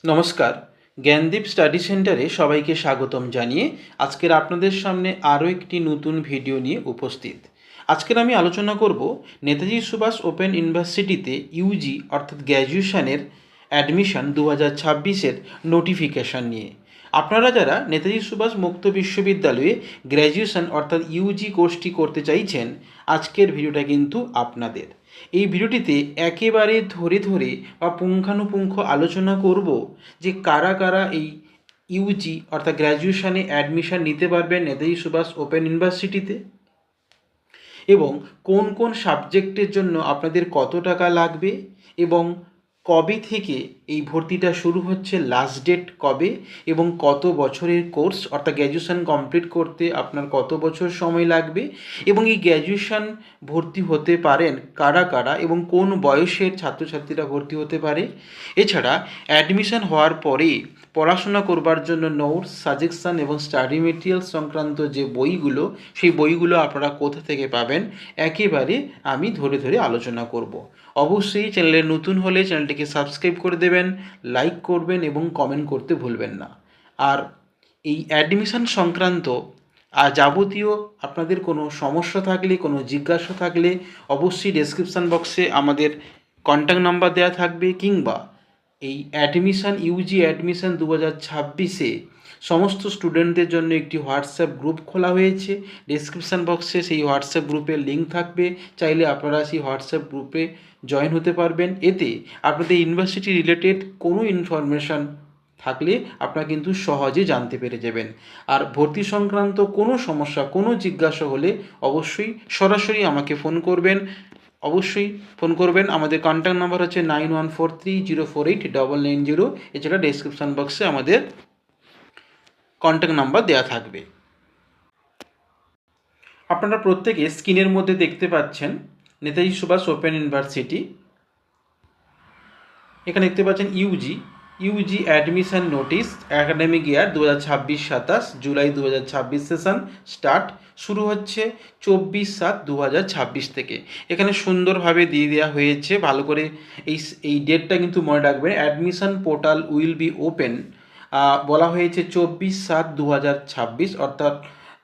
নমস্কার, জ্ঞানদীপ স্টাডি সেন্টারে সবাইকে স্বাগতম জানিয়ে আজকের আপনাদের সামনে আরও একটি নতুন ভিডিও নিয়ে উপস্থিত। আজকের আমি আলোচনা করব নেতাজি সুভাষ ওপেন ইউনিভার্সিটিতে ইউজি অর্থাৎ গ্র্যাজুয়েশনের অ্যাডমিশন 2026-এর নোটিফিকেশান নিয়ে। আপনারা যারা নেতাজি সুভাষ মুক্ত বিশ্ববিদ্যালয়ে গ্র্যাজুয়েশন অর্থাৎ ইউজি কোর্সটি করতে চাইছেন, আজকের ভিডিওটা কিন্তু আপনাদের। এই ভিডিওটিতে একেবারে ধরে ধরে বা পুঙ্খানুপুঙ্খ আলোচনা করব যে কারা কারা এই ইউজি অর্থাৎ গ্র্যাজুয়েশনে অ্যাডমিশন নিতে পারবেন নেতাজি সুভাষ ওপেন ইউনিভার্সিটিতে, এবং কোন কোন সাবজেক্টের জন্য আপনাদের কত টাকা লাগবে, এবং কবে থেকে এই ভর্তিটা শুরু হচ্ছে, লাস্ট ডেট কবে, এবং কত বছরের কোর্স অর্থাৎ গ্র্যাজুয়েশন কমপ্লিট করতে আপনার কত বছর সময় লাগবে, এবং এই গ্র্যাজুয়েশন ভর্তি হতে পারেন কারা কারা এবং কোন বয়সের ছাত্রছাত্রীরা ভর্তি হতে পারে। এছাড়া অ্যাডমিশন হওয়ার পরে পড়াশোনা করবার জন্য নোটস, সাজেশন এবং স্টাডি মেটেরিয়াল সংক্রান্ত যে বইগুলো, সেই বইগুলো আপনারা কোথা থেকে পাবেন, একেবারে আমি ধরে ধরে আলোচনা করব। অবশ্যই চ্যানেলে নতুন হলে চ্যানেলটিকে সাবস্ক্রাইব করে দেবেন, লাইক করবেন এবং কমেন্ট করতে ভুলবেন না। আর এই অ্যাডমিশন সংক্রান্ত যাবতীয় আপনাদের কোনো সমস্যা থাকলে, কোনো জিজ্ঞাসা থাকলে অবশ্যই ডেসক্রিপশান বক্সে আমাদের কন্ট্যাক্ট নাম্বার দেওয়া থাকবে, কিংবা এই অ্যাডমিশান ইউজি অ্যাডমিশান 2026-এ সমস্ত স্টুডেন্টদের জন্য একটি হোয়াটসঅ্যাপ গ্রুপ খোলা হয়েছে। ডেসক্রিপশান বক্সে সেই হোয়াটসঅ্যাপ গ্রুপের লিঙ্ক থাকবে, চাইলে আপনারা সেই হোয়াটসঅ্যাপ গ্রুপে জয়েন হতে পারবেন। এতে আপনাদের ইউনিভার্সিটি রিলেটেড কোনো ইনফরমেশান থাকলে আপনারা কিন্তু সহজে জানতে পেরে যাবেন। আর ভর্তি সংক্রান্ত কোনো সমস্যা, কোনো জিজ্ঞাসা হলে অবশ্যই সরাসরি আমাকে ফোন করবেন। অবশ্যই ফোন করবেন। আমাদের কন্ট্যাক্ট নাম্বার হচ্ছে 9143048990। এছাড়া ডেসক্রিপশান বক্সে আমাদের কন্ট্যাক্ট নাম্বার দেওয়া থাকবে। আপনারা প্রত্যেকে স্ক্রিনের মধ্যে দেখতে পাচ্ছেন নেতাজি সুভাষ ওপেন ইউনিভার্সিটি। এখানে দেখতে পাচ্ছেন Yuji admission notice, academic year 2026-27, July 2026 session start, শুরু হচ্ছে 24/7/2026 থেকে। এখানে সুন্দরভাবে দিয়ে দেওয়া হয়েছে, ভালো করে এই ডেটটা কিন্তু মনে রাখবেন। Admission portal will be open, বলা হয়েছে 24/7/2026, অর্থাৎ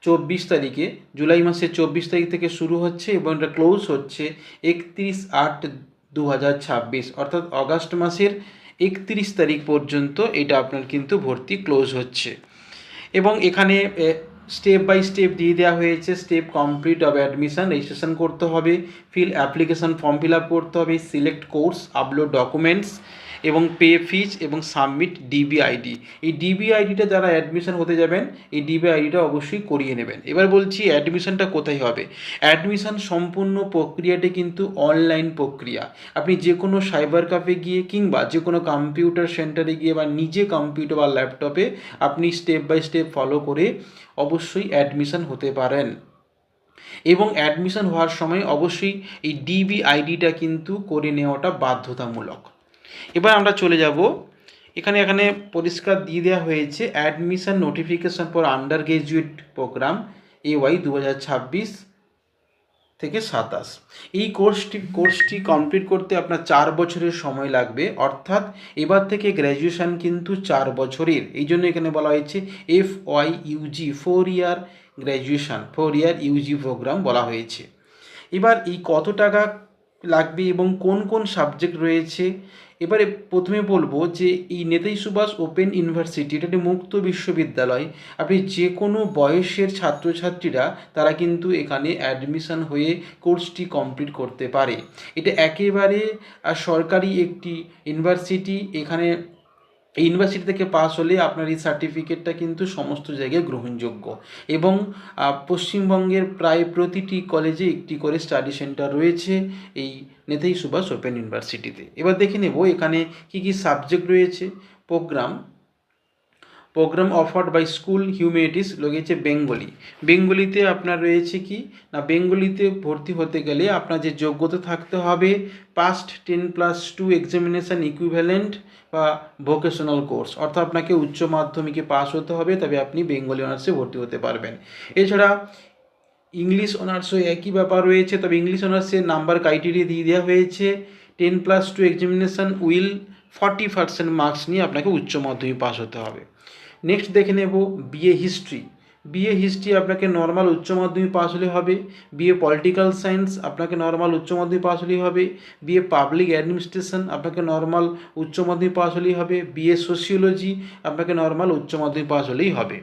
24 তারিখে, জুলাই মাসের 24 তারিখ থেকে শুরু হচ্ছে এবং এটা ক্লোজ হচ্ছে 31/8/2026, অর্থাৎ অগাস্ট মাসের 31 তারিখ পর্যন্ত এটা আপনার কিন্তু ভর্তি ক্লোজ হচ্ছে। এবং এখানে স্টেপ বাই স্টেপ দিয়ে দেওয়া হয়েছে। Step complete of admission, registration করতে হবে, feel application form fill up করতে হবে, সিলেক্ট কোর্স, আপলোড ডকুমেন্টস এবং পে ফিজ এবং সাবমিট ডিবিআইডি। এই ডিবিআইডিটা যারা অ্যাডমিশন হতে যাবেন, এই ডিবিআইডিটা অবশ্যই করিয়ে নেবেন। এবার বলছি অ্যাডমিশনটা কোথায় হবে। অ্যাডমিশন সম্পূর্ণ প্রক্রিয়াটি কিন্তু অনলাইন প্রক্রিয়া। আপনি যে কোনো সাইবার ক্যাফে গিয়ে কিংবা যে কোনো কম্পিউটার সেন্টারে গিয়ে বা নিজে কম্পিউটার বা ল্যাপটপে আপনি স্টেপ বাই স্টেপ ফলো করে অবশ্যই অ্যাডমিশন হতে পারেন। এবং অ্যাডমিশন হওয়ার সময় অবশ্যই এই ডিবিআইডিটা কিন্তু করে নেওয়াটা বাধ্যতামূলক। এবার আমরা চলে যাব, এখানে পরিষ্কার দিয়ে দেওয়া হয়েছে admission notification for undergraduate program AY 2026 থেকে 27। এই কোর্সটি কমপ্লিট করতে আপনার 4 বছরের সময় লাগবে, অর্থাৎ এবার থেকে গ্র্যাজুয়েশন কিন্তু 4 বছরের। এই জন্য এখানে বলা হয়েছে FYUG, 4 ইয়ার গ্র্যাজুয়েশন, 4 ইয়ার ইউজি প্রোগ্রাম বলা হয়েছে। এবার এই কত টাকা লাগবে এবং কোন কোন সাবজেক্ট রয়েছে, এবারে প্রথমে বলবো যে এই নেতাজি সুভাষ ওপেন ইউনিভার্সিটি এটা একটি মুক্ত বিশ্ববিদ্যালয়। আপনি যে কোনো বয়সের ছাত্রছাত্রীরা তারা কিন্তু এখানে অ্যাডমিশন হয়ে কোর্সটি কমপ্লিট করতে পারে। এটা একেবারে সরকারি একটি ইউনিভার্সিটি। এখানে এই ইউনিভার্সিটি থেকে পাস হলে আপনার এই সার্টিফিকেটটা কিন্তু সমস্ত জায়গায় গ্রহণযোগ্য। এবং পশ্চিমবঙ্গের প্রায় প্রতিটি কলেজে একটি করে স্টাডি সেন্টার রয়েছে এই নেতাজি সুভাষ ওপেন ইউনিভার্সিটিতে। এবার দেখে নেব এখানে কি কি সাবজেক্ট রয়েছে। Program offered by school humanities রয়েছে বেঙ্গলিতে আপনার রয়েছে কি না, বেঙ্গলিতে ভর্তি হতে গেলে আপনার যে যোগ্যতা থাকতে হবে, পাস্ট 10+2 এক্সামিনেশান ইকুইভ্যালেন্ট বা ভোকেশনাল কোর্স, অর্থাৎ আপনাকে উচ্চ মাধ্যমিকে পাস হতে হবে, তবে আপনি বেঙ্গলি অনার্সে ভর্তি হতে পারবেন। এছাড়া ইংলিশ অনার্সও একই ব্যাপার রয়েছে, তবে ইংলিশ অনার্সের নাম্বার ক্রাইটেরিয়া দিয়ে দেওয়া হয়েছে 10+2 এক্সামিনেশান উইল 40% মার্কস নিয়ে আপনাকে উচ্চ মাধ্যমিক পাস হতে হবে। নেক্সট দেখে নেব বিএ হিস্ট্রি। বিএ হিস্ট্রি আপনাকে নর্মাল উচ্চ মাধ্যমিক পাস হলে হবে। বিএ পলিটিক্যাল সায়েন্স আপনাকে নর্মাল উচ্চ মাধ্যমিক পাস হলেই হবে। বিএ পাবলিক অ্যাডমিনিস্ট্রেশন আপনাকে নর্মাল উচ্চ মাধ্যমিক পাস হলেই হবে। বিএ সোশিওলজি আপনাকে নর্মাল উচ্চ মাধ্যমিক পাস হলেই হবে।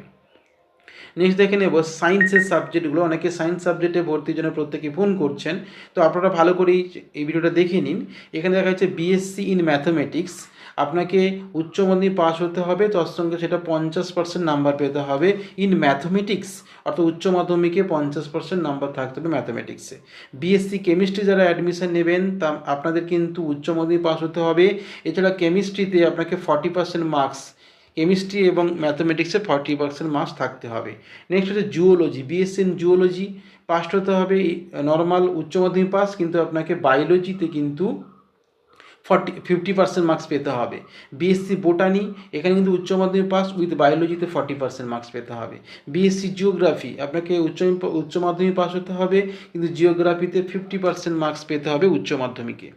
নেক্সট দেখে নেব সায়েন্সের সাবজেক্টগুলো। অনেকে সায়েন্স সাবজেক্টে ভর্তির জন্য প্রত্যেকে ফোন করছেন, তো আপনারা ভালো করে এই ভিডিওটা দেখে নিন। এখানে দেখা যাচ্ছে বিএসসি ইন ম্যাথামেটিক্স আপনাকে উচ্চ মাধ্যমিক পাস হতে হবে, তার সঙ্গে সেটা 50% নাম্বার পেতে হবে ইন ম্যাথমেটিক্স, অর্থাৎ উচ্চ মাধ্যমিকে 50% নাম্বার থাকতে হবে ম্যাথামেটিক্সে। বিএসসি কেমিস্ট্রি যারা অ্যাডমিশন নেবেন তা আপনাদের কিন্তু উচ্চ মাধ্যমিক পাস হতে হবে। এছাড়া কেমিস্ট্রিতে আপনাকে 40% মার্কস, কেমিস্ট্রি এবং ম্যাথামেটিক্সে 40% মার্কস থাকতে হবে। নেক্সট হচ্ছে zoology. BSc in zoology pass হতে হবে নর্মাল উচ্চ মাধ্যমিক পাস, কিন্তু আপনাকে বায়োলজিতে কিন্তু 50% মার্কস পেতে হবে। বিএসসি বোটানি এখানে কিন্তু উচ্চ মাধ্যমিক পাস উইথ বায়োলজিতে 40% মার্কস পেতে হবে। বিএসসি জিওগ্রাফি আপনাকে উচ্চ মাধ্যমিক পাস হতে হবে, কিন্তু জিওগ্রাফিতে 50% মার্কস পেতে হবে উচ্চ মাধ্যমিকে।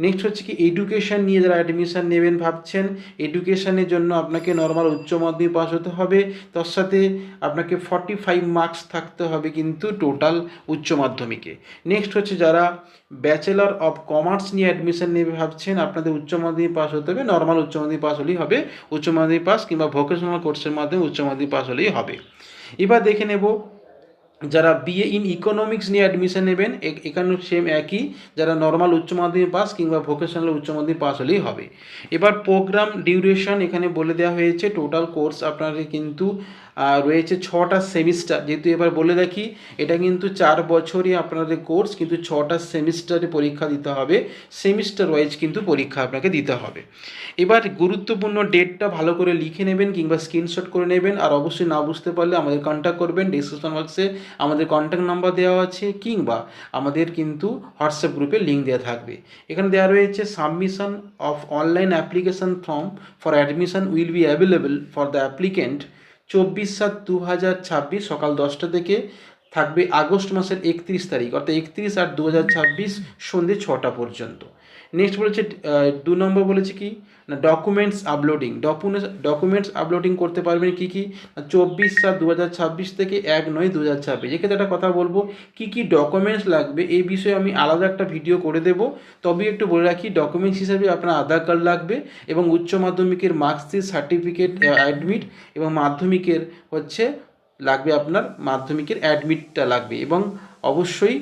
নেক্সট হচ্ছে কি এডুকেশন নিয়ে যারা অ্যাডমিশন নেবেন ভাবছেন, এডুকেশনের জন্য আপনাকে নর্মাল উচ্চ মাধ্যমিক পাস হতে হবে, তার সাথে আপনাকে 45 মার্কস থাকতে হবে কিন্তু টোটাল উচ্চ মাধ্যমিকে। নেক্সট হচ্ছে যারা ব্যাচেলর অফ কমার্স নিয়ে অ্যাডমিশন নেবে ভাবছেন, আপনাদের উচ্চ মাধ্যমিক পাস হতে হবে, নর্মাল উচ্চ মাধ্যমিক পাস হলেই হবে। উচ্চ মাধ্যমিক পাস কিংবা ভোকেশনাল কোর্সের মাধ্যমে উচ্চ মাধ্যমিক পাস হলেই হবে। এবার দেখে নেব যারা বিএ ইন ইকোনমিক্স নিয়ে অ্যাডমিশন নেবেন, এখানে সেম একই, যারা নর্মাল উচ্চ মাধ্যমিক পাস কিংবা ভোকেশনাল উচ্চ মাধ্যমিক পাস হলেই হবে। এবার প্রোগ্রাম ডিউরেশন এখানে বলে দেওয়া হয়েছে, টোটাল কোর্স আপনাদের কিন্তু রয়েছে 6টা সেমিস্টার। যেহেতু এবার বলে রাখি এটা কিন্তু 4 বছরই আপনাদের কোর্স, কিন্তু 6টা সেমিস্টারে পরীক্ষা দিতে হবে, সেমিস্টার ওয়াইজ কিন্তু পরীক্ষা আপনাকে দিতে হবে। এবার গুরুত্বপূর্ণ ডেটটা ভালো করে লিখে নেবেন কিংবা স্ক্রিনশট করে নেবেন, আর অবশ্যই না বুঝতে পারলে আমাদের কন্ট্যাক্ট করবেন। ডিসক্রিপশন বক্সে আমাদের কন্ট্যাক্ট নাম্বার দেওয়া আছে, কিংবা আমাদের কিন্তু হোয়াটসঅ্যাপ গ্রুপে লিঙ্ক দেওয়া থাকবে। এখানে দেওয়া রয়েছে submission of online application form for admission will be available for the applicant 24/7/2026 সকাল 10টা থেকে, থাকবে আগস্ট মাসের 31 তারিখ, অর্থাৎ 31/8/2026 সন্ধ্যে 6টা পর্যন্ত। নেক্সট বলেছে 2 নম্বর বলেছে কি না ডকুমেন্টস আপলোডিং। ডকুমেন্টস আপলোডিং করতে পারবেন কী কী, 24/7/2026 থেকে 1/9/2026। এক্ষেত্রে একটা কথা বলবো, কী কী ডকুমেন্টস লাগবে এই বিষয়ে আমি আলাদা একটা ভিডিও করে দেবো। তবে একটু বলে রাখি ডকুমেন্টস হিসাবে আপনার আধার কার্ড লাগবে, এবং উচ্চ মাধ্যমিকের মার্কশিট, সার্টিফিকেট, অ্যাডমিট, এবং মাধ্যমিকের হচ্ছে লাগবে আপনার মাধ্যমিকের অ্যাডমিটটা লাগবে, এবং অবশ্যই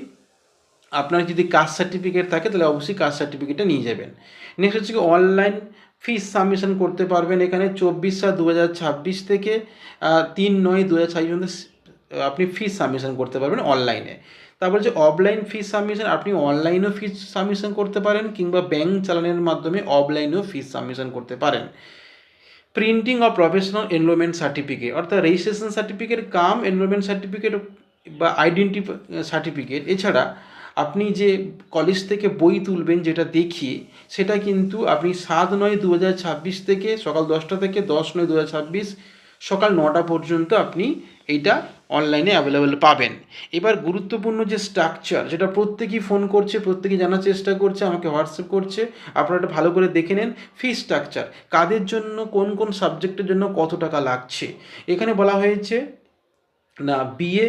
আপনার যদি কাস্ট সার্টিফিকেট থাকে তাহলে অবশ্যই কাস্ট সার্টিফিকেটটা নিয়ে যাবেন। নেক্সট হচ্ছে কি অনলাইন ফিস সাবমিশন করতে পারবেন এখানে 24/7/2026 থেকে 3/9/2026 পর্যন্ত আপনি ফিস সাবমিশন করতে পারবেন অনলাইনে। তারপর যে অফলাইন ফিস সাবমিশন, আপনি অনলাইনেও ফিস সাবমিশন করতে পারেন, কিংবা ব্যাঙ্ক চালানের মাধ্যমে অফলাইনেও ফিস সাবমিশন করতে পারেন। Printing of professional enrolment certificate, অর্থাৎ registration certificate cum enrolment certificate বা আইডেন্টি সার্টিফিকেট, এছাড়া আপনি যে কলেজ থেকে বই তুলবেন যেটা দেখিয়ে, সেটা কিন্তু আপনি 7/9/2026 থেকে সকাল 10টা থেকে 10/9/2026 সকাল 9টা পর্যন্ত আপনি এইটা অনলাইনে অ্যাভেলেবেল পাবেন। এবার গুরুত্বপূর্ণ যে স্ট্রাকচার, যেটা প্রত্যেকেই ফোন করছে, প্রত্যেকেই জানার চেষ্টা করছে, আমাকে হোয়াটসঅ্যাপ করছে, আপনারা এটা ভালো করে দেখে নেন। ফি স্ট্রাকচার কাদের জন্য, কোন কোন সাবজেক্টের জন্য কত টাকা লাগছে। এখানে বলা হয়েছে না BA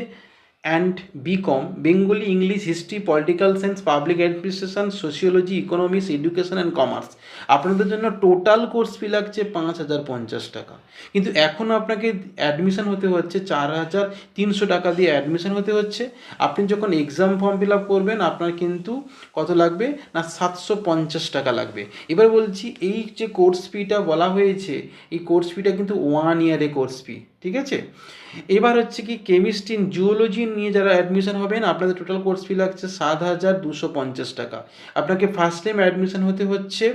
and BCom, Bengali, English, history, political science, public administration, sociology, economics, education and commerce, আপনাদের জন্য টোটাল কোর্স ফি লাগছে 5,050 টাকা। কিন্তু এখন আপনাকে অ্যাডমিশন হতে হচ্ছে 4,300 টাকা দিয়ে অ্যাডমিশন হতে হচ্ছে। আপনি যখন এক্সাম ফর্ম ফিল আপ করবেন আপনার কিন্তু কত লাগবে না 750 টাকা লাগবে। এবার বলছি এই যে কোর্স ফিটা বলা হয়েছে, এই কোর্স ফিটা কিন্তু 1 ইয়ারে কোর্স ফি, ঠিক আছে। এবার হচ্ছে কি কেমিস্ট্রি, জুওলজি নিয়ে যারা অ্যাডমিশন হবেন আপনাদের টোটাল কোর্স ফি লাগছে 7,250 টাকা। আপনাকে ফার্স্ট টাইম অ্যাডমিশন হতে হচ্ছে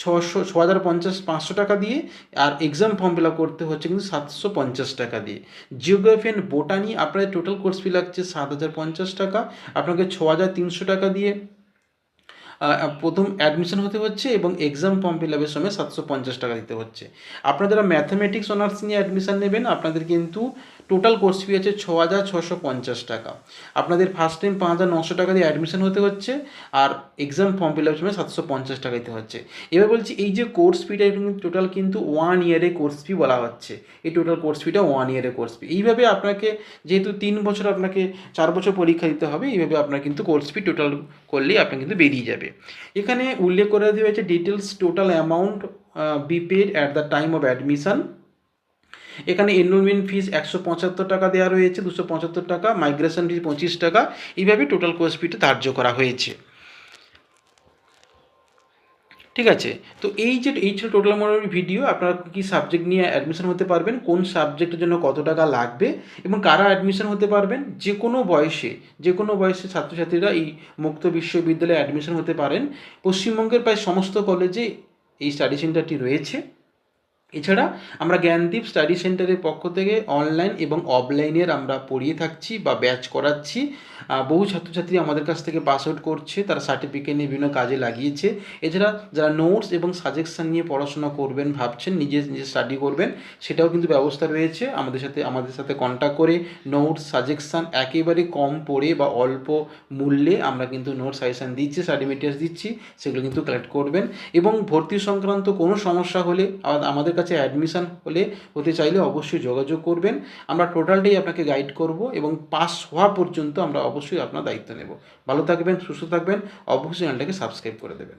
6,500 টাকা দিয়ে, আর এক্সাম ফর্ম ফিল আপ করতে হচ্ছে কিন্তু 750 টাকা দিয়ে। জিওগ্রাফি অ্যান্ড বোটানি আপনাদের টোটাল কোর্স ফি লাগছে 7,050 টাকা, আপনাকে 6,300 টাকা দিয়ে প্রথম অ্যাডমিশন হতে হচ্ছে এবং এক্সাম ফর্ম ফিল আপের সময় 750 টাকা দিতে হচ্ছে। আপনারা যারা ম্যাথামেটিক্স অনার্স নিয়ে অ্যাডমিশন নেবেন আপনাদের কিন্তু টোটাল কোর্স ফি আছে 6,650 টাকা। আপনাদের ফার্স্ট টাইম 5,900 টাকা দিয়ে অ্যাডমিশন হতে হচ্ছে, আর এক্সাম ফর্ম ফিল আপের সময় 750 টাকা দিতে হচ্ছে। এবার বলছি এই যে কোর্স ফিটা টোটাল কিন্তু 1 ইয়ারে কোর্স ফি বলা হচ্ছে। এই টোটাল কোর্স ফিটা 1 ইয়ারে কোর্স ফি। এইভাবে আপনাকে যেহেতু 3 বছর আপনাকে 4 বছর পরীক্ষা দিতে হবে, এইভাবে আপনার কিন্তু কোর্স ফি টোটাল করলেই আপনার কিন্তু বেরিয়ে যাবে। এখানে উল্লেখ করে দেওয়া হয়েছে details total amount be paid at the time of admission. এখানে এনরোলমেন্ট ফিস 175 টাকা দেওয়া রয়েছে, 275 টাকা, মাইগ্রেশন ফি 25 টাকা। এইভাবে টোটাল কোর্স ফিটা ধার্য করা হয়েছে। ঠিক আছে, তো এই ছিল টোটাল মোটামুটি ভিডিও। আপনারা কী সাবজেক্ট নিয়ে অ্যাডমিশন হতে পারবেন, কোন সাবজেক্টের জন্য কত টাকা লাগবে এবং কারা অ্যাডমিশন হতে পারবেন। যে কোনো বয়সে ছাত্রছাত্রীরা এই মুক্ত বিশ্ববিদ্যালয়ে অ্যাডমিশন হতে পারেন। পশ্চিমবঙ্গের প্রায় সমস্ত কলেজে এই স্টাডি সেন্টারটি রয়েছে। এছাড়া আমরা জ্ঞানদীপ স্টাডি সেন্টারের পক্ষ থেকে অনলাইন এবং অফলাইনের আমরা পড়িয়ে থাকছি বা ব্যাচ করাচ্ছি। বহু ছাত্রছাত্রী আমাদের কাছ থেকে পাস আউট করছে, তারা সার্টিফিকেট নিয়ে বিভিন্ন কাজে লাগিয়েছে। এছাড়া যারা নোটস এবং সাজেশন নিয়ে পড়াশোনা করবেন ভাবছেন, নিজে স্টাডি করবেন, সেটাও কিন্তু ব্যবস্থা রয়েছে। আমাদের সাথে কন্ট্যাক্ট করে নোটস সাজেশন একেবারে কম পড়ে বা অল্প মূল্যে আমরা কিন্তু নোটস সাজেশন দিচ্ছি, স্টাডি মেটেরিয়ালস দিচ্ছি, সেগুলো কিন্তু কালেক্ট করবেন। এবং ভর্তি সংক্রান্ত কোনো সমস্যা হলে আমাদের কাছে অ্যাডমিশন হতে চাইলে অবশ্যই যোগাযোগ করবেন। আমরা টোটালটাই আপনাকে গাইড করব এবং পাস হওয়া পর্যন্ত আমরা অবশ্যই আপনার দায়িত্ব নেব। ভালো থাকবেন, সুস্থ থাকবেন, অবশ্যই চ্যানেলটাকে সাবস্ক্রাইব করে দেবেন।